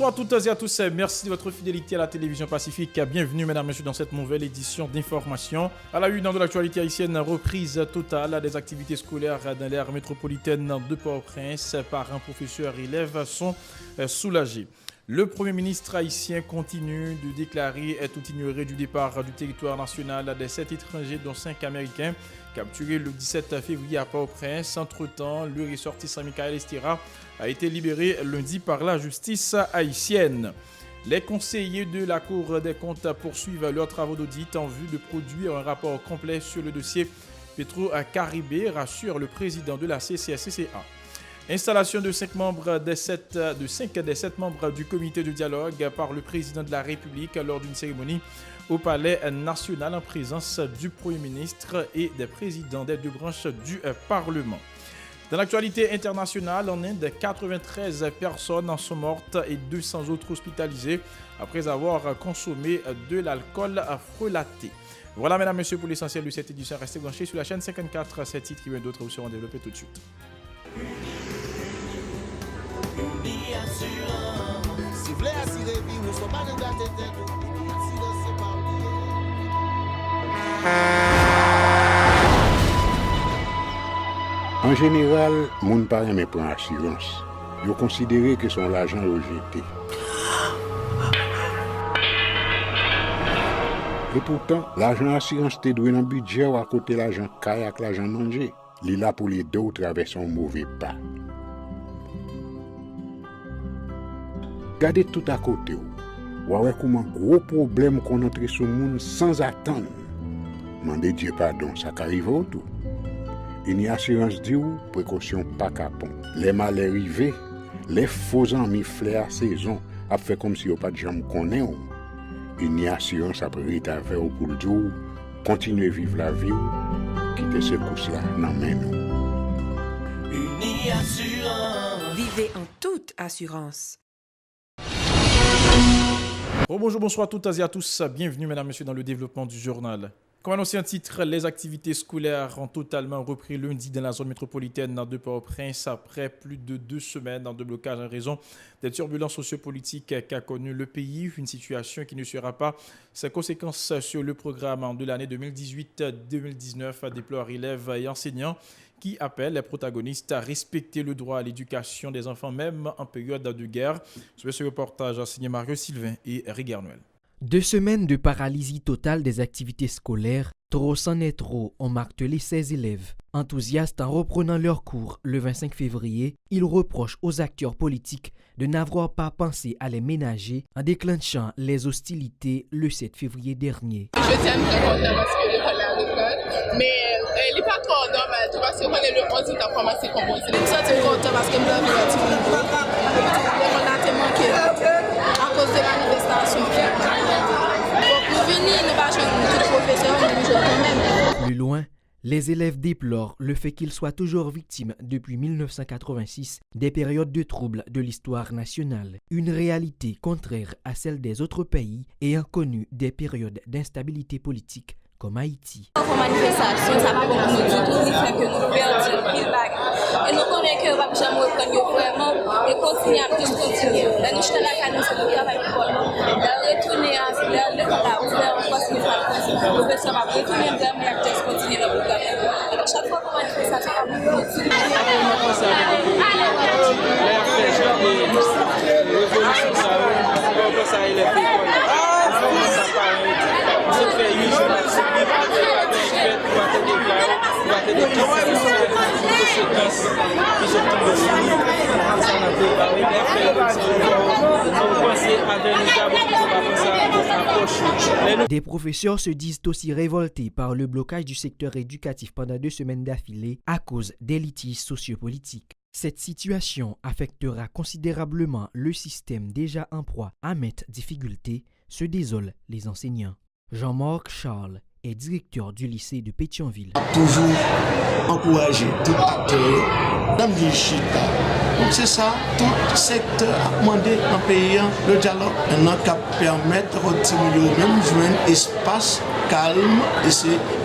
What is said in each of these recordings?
Bonsoir à toutes et à tous, merci de votre fidélité à la télévision Pacifique. Bienvenue mesdames et messieurs dans cette nouvelle édition d'information. À la une de l'actualité haïtienne, reprise totale des activités scolaires dans l'aire métropolitaine de Port-au-Prince. Parents, professeurs, élèves sont soulagés. Le Premier ministre haïtien continue de déclarer tout ignoré du départ du territoire national des 7 étrangers dont 5 Américains capturés le 17 février à Port-au-Prince. Entre-temps, le ressortissant Michael Estera a été libéré lundi par la justice haïtienne. Les conseillers de la Cour des comptes poursuivent leurs travaux d'audit en vue de produire un rapport complet sur le dossier Petro-Caribé, rassure le président de la CCSCA. Installation de 5 des 7 membres du comité de dialogue par le président de la République lors d'une cérémonie au Palais national en présence du Premier ministre et des présidents des deux branches du Parlement. Dans l'actualité internationale, en Inde, 93 personnes en sont mortes et 200 autres hospitalisées après avoir consommé de l'alcool frelaté. Voilà, mesdames et messieurs, pour l'essentiel de cette édition. Restez branchés sur la chaîne 54. Ces titres et bien d'autres seront développés tout de suite. En général, moun pa reme prend assurance. Yo considéré que son l'argent rejeté. Et pourtant, l'argent assurance te doué dans budget ou à côté l'argent kayak l'argent manger. Li là pour les deux traverser un mauvais pas. Gardez tout à côté ou ouais comme un gros problème qu'on entre sur monde sans attendre. Mandez Dieu pardon, ça arrive au tout. Une assurance dit ou précaution pas capon. Les malheurs arrivés, les faux amis flair saison a fait comme si on pas de jambe connaît. Une assurance après ta faire pour le jour, continuer vivre la vie quitter ce course là dans main nous. Une assurance. Vivez en toute assurance. Bonjour, bonsoir à toutes et à tous. Bienvenue, mesdames et messieurs, dans le développement du journal. Comme annoncé en titre, les activités scolaires ont totalement repris lundi dans la zone métropolitaine de Port-au-Prince après plus de 2 semaines de blocage en raison des turbulences sociopolitiques qu'a connu le pays. Une situation qui ne sera pas ses conséquences sur le programme de l'année 2018-2019, déplorent élèves et enseignants qui appellent les protagonistes à respecter le droit à l'éducation des enfants même en période de guerre. Sur ce reportage signé Mario Sylvain et Rigueur Noël. 2 semaines de paralysie totale des activités scolaires, trop c'en est trop, ont martelé ces élèves. Enthousiastes en reprenant leurs cours le 25 février, ils reprochent aux acteurs politiques de n'avoir pas pensé à les ménager en déclenchant les hostilités le 7 février dernier. Je t'aime très content parce que je parle à l'école, mais il n'est pas trop normal parce que quand le 11 août a commencé comme on dit. Je suis content parce que je me suis manqué à cause de manifestation. Plus loin, les élèves déplorent le fait qu'ils soient toujours victimes depuis 1986 des périodes de troubles de l'histoire nationale, une réalité contraire à celle des autres pays ayant connu des périodes d'instabilité politique comme Haïti. Pour manifestation, ça va beaucoup nous dire tout fait que nous perdons pile bagarre. Et nous connaissons que va jamais reprendre vraiment et continuer à juste continuer. Là nous sommes là quand nous sommes travail pour nous. Retourner à là où faire continuer à faire. Le professeur va retourner vraiment et juste continuer le programme. Alors chaque fois qu'on manifestation va continuer. Des professeurs se disent aussi révoltés par le blocage du secteur éducatif pendant 2 semaines d'affilée à cause des litiges sociopolitiques. Cette situation affectera considérablement le système déjà en proie à maintes difficultés, se désolent les enseignants. Jean-Marc Charles est directeur du lycée de Pétionville. Toujours encourager tout acteur dans le chita. Donc c'est ça, tout secteur a demandé en payant le dialogue. Maintenant, qui permettre aux petits milieux même jouer un espace calme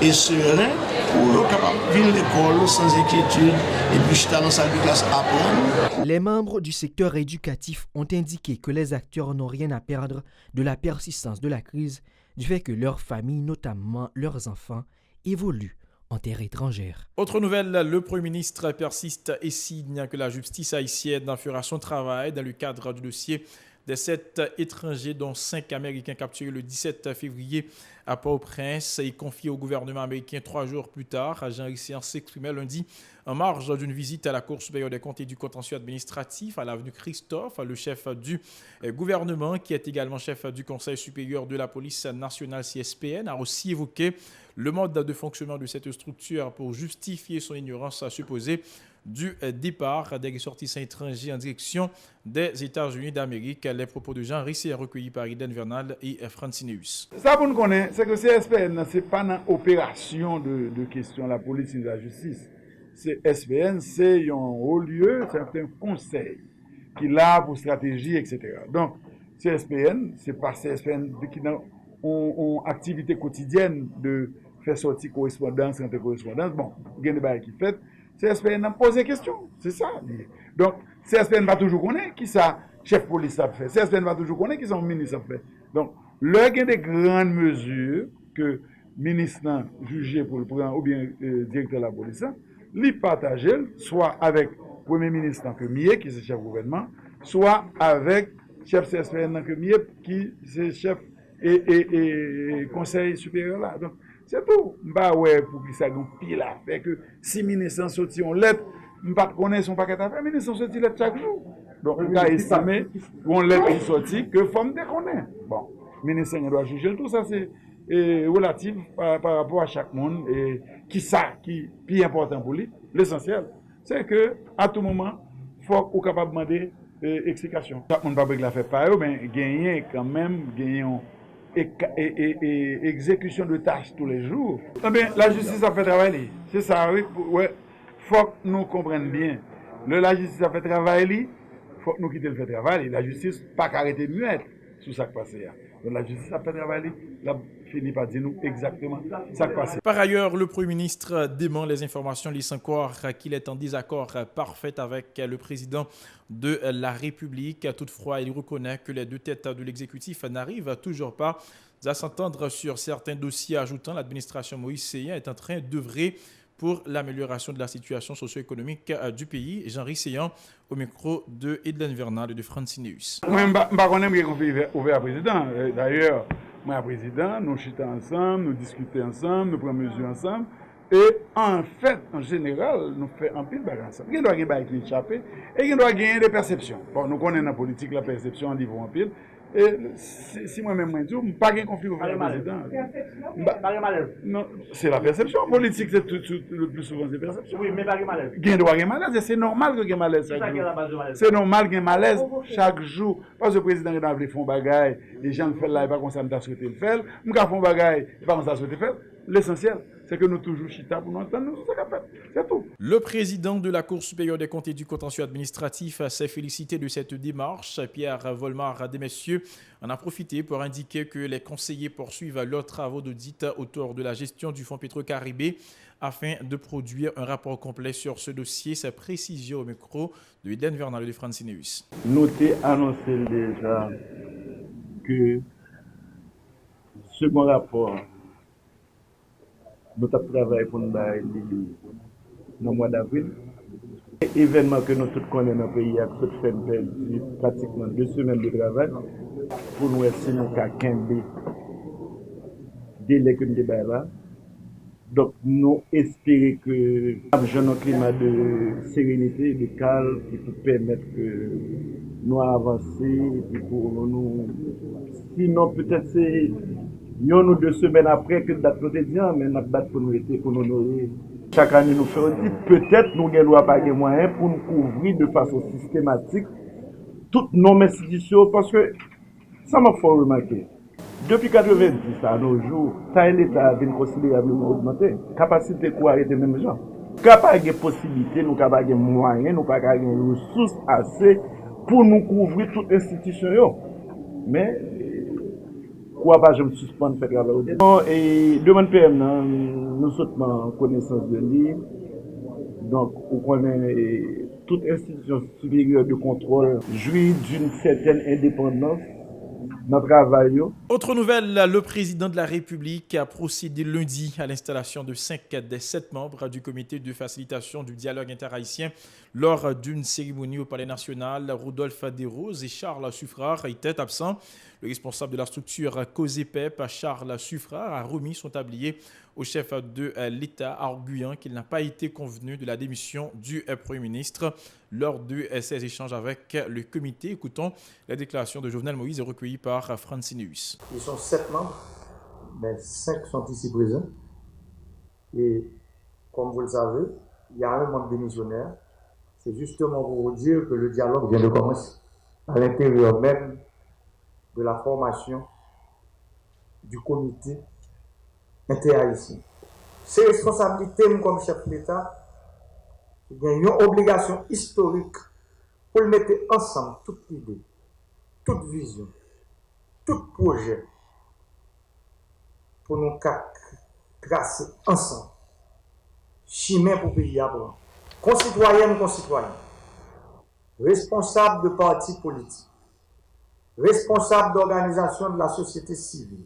et serein pour être capable de venir à l'école sans inquiétude et puis j'étais dans la salle de classe apprendre. Les membres du secteur éducatif ont indiqué que les acteurs n'ont rien à perdre de la persistance de la crise, du fait que leurs familles, notamment leurs enfants, évoluent en terre étrangère. Autre nouvelle, le Premier ministre persiste et signe que la justice haïtienne fera son travail dans le cadre du dossier des 7 étrangers, dont 5 Américains capturés le 17 février à Port-au-Prince et confiés au gouvernement américain 3 jours plus tard. Jean Risséan s'exprimait lundi en marge d'une visite à la Cour supérieure des comptes et du contentieux administratif à l'avenue Christophe. Le chef du gouvernement, qui est également chef du Conseil supérieur de la police nationale CSPN, a aussi évoqué le mode de fonctionnement de cette structure pour justifier son ignorance supposée du départ des ressortissants étrangers en direction des États-Unis d'Amérique. Les propos de Jean Risséan recueillis par Eden Vernal et Francineus. Ça, pour nous connaître, c'est que CSPN, ce n'est pas une opération de question de la police et de la justice. CSPN, c'est un haut lieu, c'est un conseil qui est là pour stratégie, etc. Donc, CSPN, c'est pas CSPN qui ont activité quotidienne de faire sortir correspondance, entre correspondance. Bon, il y a des bails qui fait. CSPN a posé question, c'est ça. Donc, CSPN va toujours connaître qui ça, chef police a fait. CSPN va toujours connaître qui son ministre a fait. Donc, là, il y a des grandes mesures que le ministre a jugé pour le prendre, ou bien directeur de la police, lui partager, soit avec le Premier ministre en premier, qui est chef gouvernement, soit avec le chef CSPN en premier, qui est chef et conseil supérieur là. Donc, c'est tout. Bah ouais, pour que ça ait pile à faire que si le ministre sorti en lettre, je ne connais pas son paquet à faire, le ministre sorti lettre chaque jour. Donc, on a estimé qu'on lettre qui sorti que femme déconner. Bon, le ministre doit juger tout ça, c'est relatif par rapport à chaque monde et qui est plus important pour lui. L'essentiel, c'est que à tout moment, il faut qu'on soit capable de demander explication. Chaque monde ne peut pas la faire par eux, mais gagner quand même, et exécution de tâches tous les jours. Eh bien, la justice a fait travailler. C'est ça, oui. Ouais. Faut que nous comprenions bien. La justice a fait travailler, faut que nous quittions le fait travail. La justice n'a pas arrêté de muette sur ce qui passe. Donc la justice a fait travailler, la fini par dire nous exactement ce qui passe. Par ailleurs, le Premier ministre dément les informations laissant croire qu'il est en désaccord parfait avec le président de la République. Toutefois, il reconnaît que les deux têtes de l'exécutif n'arrivent toujours pas à s'entendre sur certains dossiers, ajoutant l'administration Moïse Séyan est en train d'œuvrer pour l'amélioration de la situation socio-économique du pays. Jean Risséan au micro de Eden Vernal et de Francineus. Moi, je ne sais pas si ouvert à président. D'ailleurs, moi, à président, nous chutons ensemble, nous discutons ensemble, nous prenons mesures ensemble. Et en fait, en général, nous faisons un pile de bagages ensemble. Il doit y avoir des qui échappent et il doit gagner des perceptions. Bon, nous connaissons la politique, la perception, on dit en pile. Et si moi-même, je ne pas de conflit avec le président. Non, c'est la perception. Politique, c'est le plus souvent c'est perception. Oui, mais pas de malaise. Il doit y avoir malaise. C'est normal qu'il y ait malaise. C'est normal qu'il y ait malaise chaque jour. Parce que le président est dans le fond bagaille, les gens le font là, il pas comme ça, nous souhaité le faire. Nous font bagaille, il pas comme ça, souhaité le faire. L'essentiel, c'est que nous toujours chita pour nous entendre, c'est tout. Le président de la Cour supérieure des comptes et du contentieux administratif s'est félicité de cette démarche. Pierre Volmar Desmessieux en a profité pour indiquer que les conseillers poursuivent leurs travaux d'audit autour de la gestion du fonds Petro-Caribé afin de produire un rapport complet sur ce dossier. Sa précision au micro de Eden Vernal de Francineus. Notez, annoncé déjà que ce second rapport nous avons travaillé pour nous dans le mois d'avril. Événement que nous tous connaissons dans le pays, a fait pratiquement 2 semaines de travail pour nous essayer de faire 15 délai que nous avons là. Donc nous espérons que nous avons un climat de sérénité, de calme, qui peut permettre que nous avancer. Et pour nous... Sinon, peut-être c'est 1 ou 2 semaines après que date quotidienne, mais notre date pour nous était pour nous honorer. Chaque année, nous faisons dire peut-être nous n'avons pas de moyens pour nous couvrir de façon systématique toutes nos institutions, parce que ça m'a fait remarquer. Depuis 90 à nos jours, l'État a considérablement augmenté. Capacité quoi arrêter même gens. Nous n'avons pas de possibilités, nous n'avons pas de moyens, nous n'avons pas de ressources assez pour nous couvrir toutes les institutions. Mais quoi pas je me suspends faire travail. Bon, et demande PM nous sommes en connaissance de lui. Donc on connaît toute institution supérieure de contrôle jouit d'une certaine indépendance. Autre nouvelle, le président de la République a procédé lundi à l'installation de 5 des 7 membres du comité de facilitation du dialogue interhaïtien lors d'une cérémonie au Palais national. Rodolphe Desroses et Charles Suffrard étaient absents. Le responsable de la structure COSEPEP, Charles Suffrard, a remis son tablier au chef de l'État, arguant qu'il n'a pas été convenu de la démission du Premier ministre lors de ces échanges avec le comité. Écoutons la déclaration de Jovenel Moïse recueillie par Francineus. Ils sont 7 membres, mais 5 sont ici présents. Et comme vous le savez, il y a un membre démissionnaire. C'est justement pour vous dire que le dialogue vient de commencer à l'intérieur même de la formation du comité interhaïtien. C'est responsabilité, comme chef de l'État, il y a une obligation historique pour le mettre ensemble, toute idée, toute vision, tout projet, pour nous tracer ensemble, chemin pour pays à prendre. Concitoyennes, concitoyens, responsables de partis politiques, responsables d'organisations de la société civile,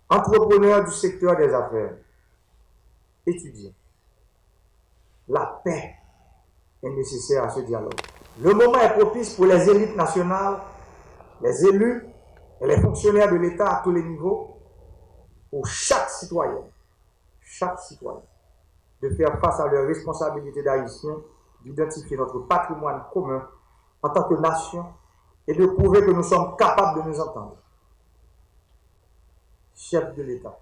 entrepreneurs du secteur des affaires, étudiants. La paix est nécessaire à ce dialogue. Le moment est propice pour les élites nationales, les élus et les fonctionnaires de l'État à tous les niveaux, pour chaque citoyen, de faire face à leurs responsabilités d'haïtiens, d'identifier notre patrimoine commun en tant que nation et de prouver que nous sommes capables de nous entendre. Chef de l'État,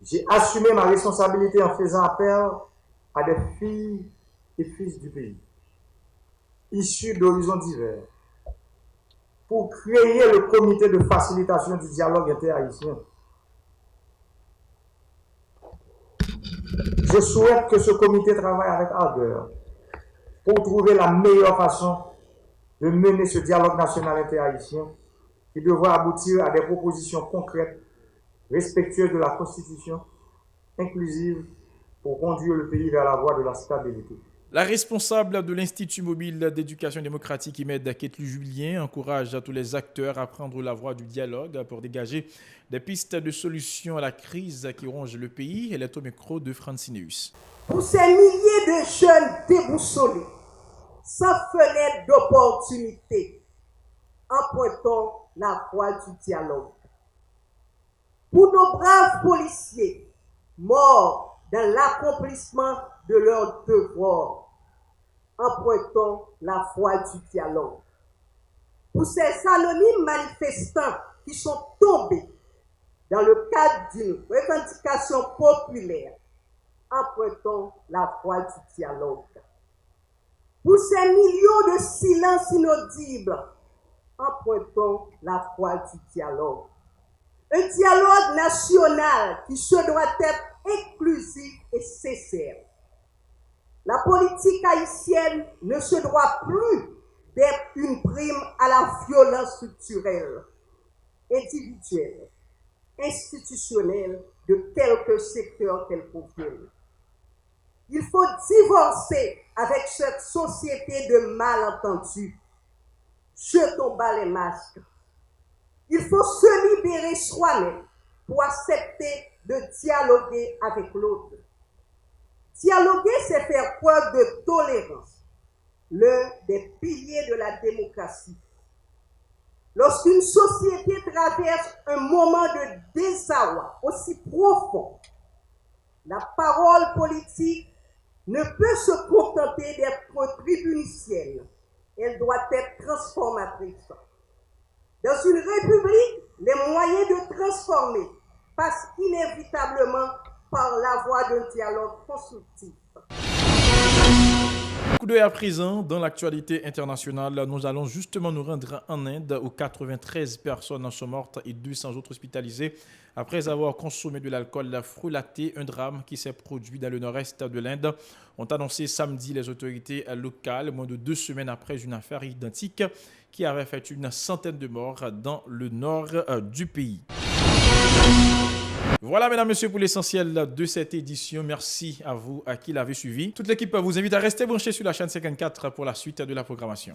j'ai assumé ma responsabilité en faisant appel à des filles et fils du pays, issus d'horizons divers, pour créer le comité de facilitation du dialogue interhaïtien. Je souhaite que ce comité travaille avec ardeur pour trouver la meilleure façon de mener ce dialogue national interhaïtien qui devra aboutir à des propositions concrètes, respectueuses de la Constitution, inclusives pour conduire le pays vers la voie de la stabilité. La responsable de l'Institut mobile d'éducation démocratique, Imed Ketlu-Julien, encourage tous les acteurs à prendre la voie du dialogue pour dégager des pistes de solutions à la crise qui ronge le pays. Elle est au micro de Francineus. Pour ces milliers de jeunes déboussolés, sans fenêtre d'opportunité, empruntons la voie du dialogue. Pour nos braves policiers, morts dans l'accomplissement de leur devoir, empruntons la voie du dialogue. Pour ces anonymes manifestants qui sont tombés dans le cadre d'une revendication populaire, empruntons la voie du dialogue. Pour ces millions de silences inaudibles, empruntons la voie du dialogue. Un dialogue national qui se doit être inclusif et sincère. La politique haïtienne ne se doit plus d'être une prime à la violence structurelle, individuelle, institutionnelle de quelque secteur qu'elle provienne. Il faut divorcer avec cette société de malentendus. Jetons bas les masques. Il faut se libérer soi-même pour accepter de dialoguer avec l'autre. Dialoguer, c'est faire preuve de tolérance, l'un des piliers de la démocratie. Lorsqu'une société traverse un moment de désarroi aussi profond, la parole politique ne peut se contenter d'être tribunicienne. Elle doit être transformatrice. Dans une république, les moyens de transformer passent inévitablement par la voie d'un dialogue constructif. Coup d'œil à présent dans l'actualité internationale. Nous allons justement nous rendre en Inde où 93 personnes sont mortes et 200 autres hospitalisées après avoir consommé de l'alcool frelaté. Un drame qui s'est produit dans le nord-est de l'Inde, ont annoncé samedi les autorités locales, moins de 2 semaines après une affaire identique qui avait fait une centaine de morts dans le nord du pays. Voilà, mesdames, messieurs, pour l'essentiel de cette édition. Merci à vous à qui l'avez suivi. Toute l'équipe vous invite à rester branchés sur la chaîne 54 pour la suite de la programmation.